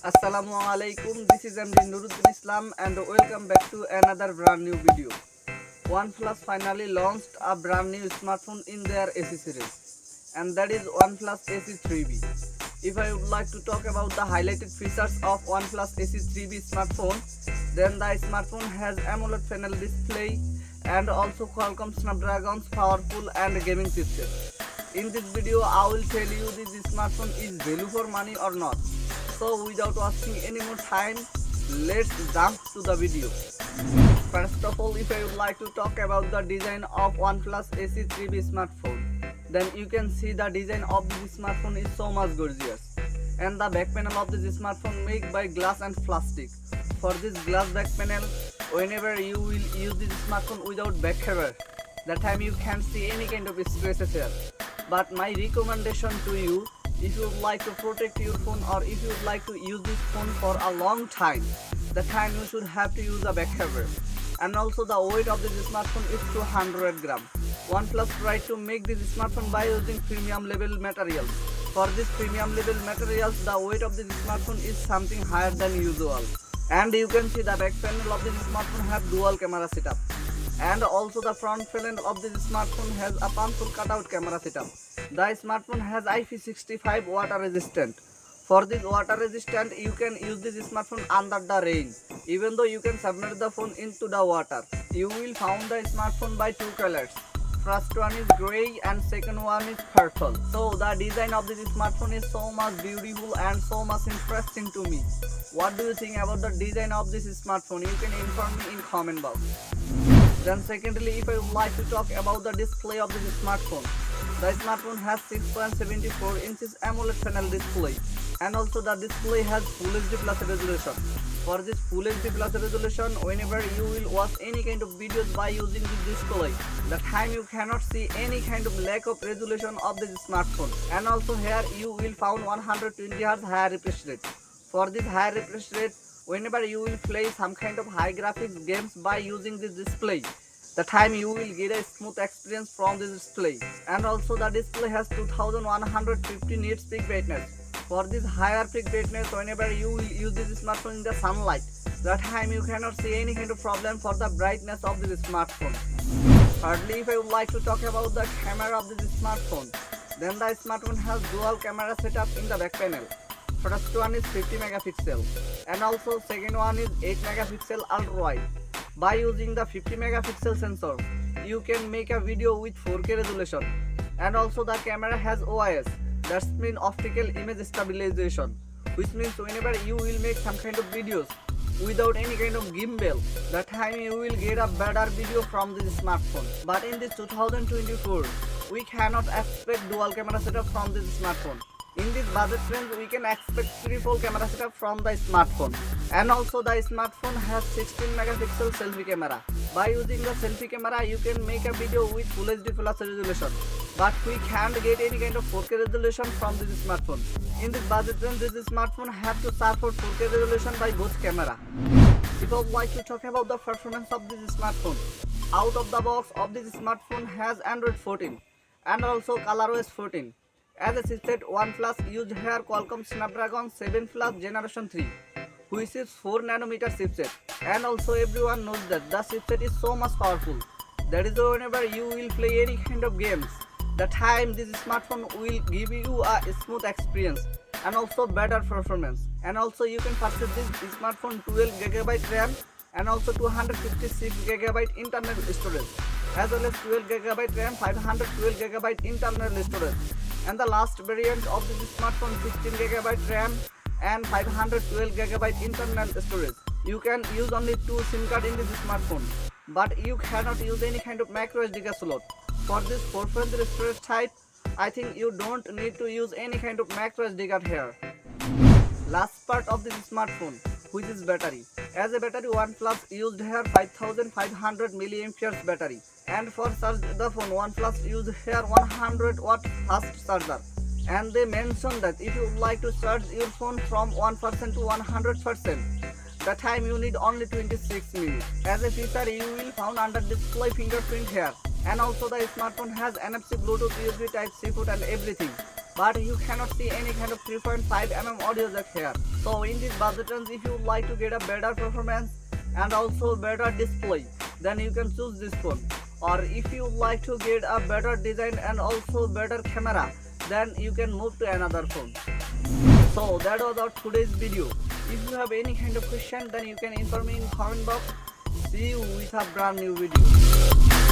Assalamu alaikum. This is MD Nuruddin Islam and welcome back to another brand new video. OnePlus finally launched a brand new smartphone in their AC series, and that is OnePlus AC3B. If I would like to talk about the highlighted features of OnePlus AC3B smartphone, then the smartphone has AMOLED panel display and also Qualcomm Snapdragon's powerful and gaming chipset. In this video, I will tell you this smartphone is value for money or not. So without wasting any more time, let's jump to the video. First of all, if I would like to talk about the design of OnePlus AC3B smartphone, then you can see the design of this smartphone is so much gorgeous. And the back panel of this smartphone made by glass and plastic. For this glass back panel, whenever you will use this smartphone without back cover, that time you can't see any kind of scratches here. But my recommendation to you, if you would like to protect your phone or if you would like to use this phone for a long time, the time you should have to use a back cover. And also the weight of this smartphone is 200 grams. OnePlus tried to make this smartphone by using premium level materials. For this premium level materials, the weight of this smartphone is something higher than usual. And you can see the back panel of this smartphone have dual camera setup. And also the front panel of this smartphone has a puncture cutout camera setup. The smartphone has IP65 water resistant. For this water resistant, you can use this smartphone under the rain. Even though you can submerge the phone into the water. You will find the smartphone by two colors. First one is grey and second one is purple. So the design of this smartphone is so much beautiful and so much interesting to me. What do you think about the design of this smartphone? You can inform me in comment box. Then secondly, if I would like to talk about the display of this smartphone, the smartphone has 6.74 inches AMOLED panel display, and also the display has Full HD Plus resolution. For this Full HD Plus resolution, whenever you will watch any kind of videos by using this display, the time you cannot see any kind of lack of resolution of this smartphone. And also here you will find 120Hz higher refresh rate. For this higher refresh rate, whenever you will play some kind of high graphics games by using this display, the time you will get a smooth experience from this display. And also the display has 2150 nits peak brightness. For this higher peak brightness, whenever you will use this smartphone in the sunlight, that time you cannot see any kind of problem for the brightness of this smartphone. Thirdly, if I would like to talk about the camera of this smartphone, then the smartphone has dual camera setup in the back panel. First one is 50 megapixel and also second one is 8 megapixel ultra wide. By using the 50 megapixel sensor, you can make a video with 4K resolution. And also the camera has OIS, that means optical image stabilization, which means whenever you will make some kind of videos without any kind of gimbal, that time you will get a better video from this smartphone. But in this 2024, we cannot expect dual camera setup from this smartphone. In this budget range, we can expect triple camera setup from the smartphone. And also the smartphone has 16 megapixel selfie camera. By using the selfie camera, you can make a video with Full HD Plus resolution. But we can't get any kind of 4K resolution from this smartphone. In this budget range, this smartphone have to support 4K resolution by both camera. If I would like to talk about the performance of this smartphone, out of the box of this smartphone has Android 14 and also ColorOS 14. As a chipset, OnePlus used here Qualcomm Snapdragon 7 Plus Generation 3, which is 4nm chipset. And also everyone knows that the chipset is so much powerful. That is why whenever you will play any kind of games, the time this smartphone will give you a smooth experience and also better performance. And also you can purchase this smartphone 12GB RAM and also 256GB internal storage, as well as 12GB RAM, 512GB internal storage. And the last variant of this smartphone 16GB RAM and 512GB internal storage. You can use only 2 SIM cards in this smartphone, but you cannot use any kind of micro SD card slot. For this 4.0 storage type, I think you don't need to use any kind of micro SD card here. Last part of this smartphone, which is battery. As a battery, OnePlus used here 5500 mAh battery. And for charge the phone, OnePlus used here 100 watt fast charger. And they mentioned that if you would like to charge your phone from 1% to 100%, the time you need only 26 minutes. As a feature, you will find under display fingerprint here. And also the smartphone has NFC, Bluetooth, USB Type-C port and everything. but you cannot see any kind of 3.5 mm audio jack here. So in this budget range, if you would like to get a better performance and also better display, then you can choose this phone. Or if you would like to get a better design and also better camera, then you can move to another phone. So that was our today's video. If you have any kind of question, then you can inform me in comment box. See you with a brand new video.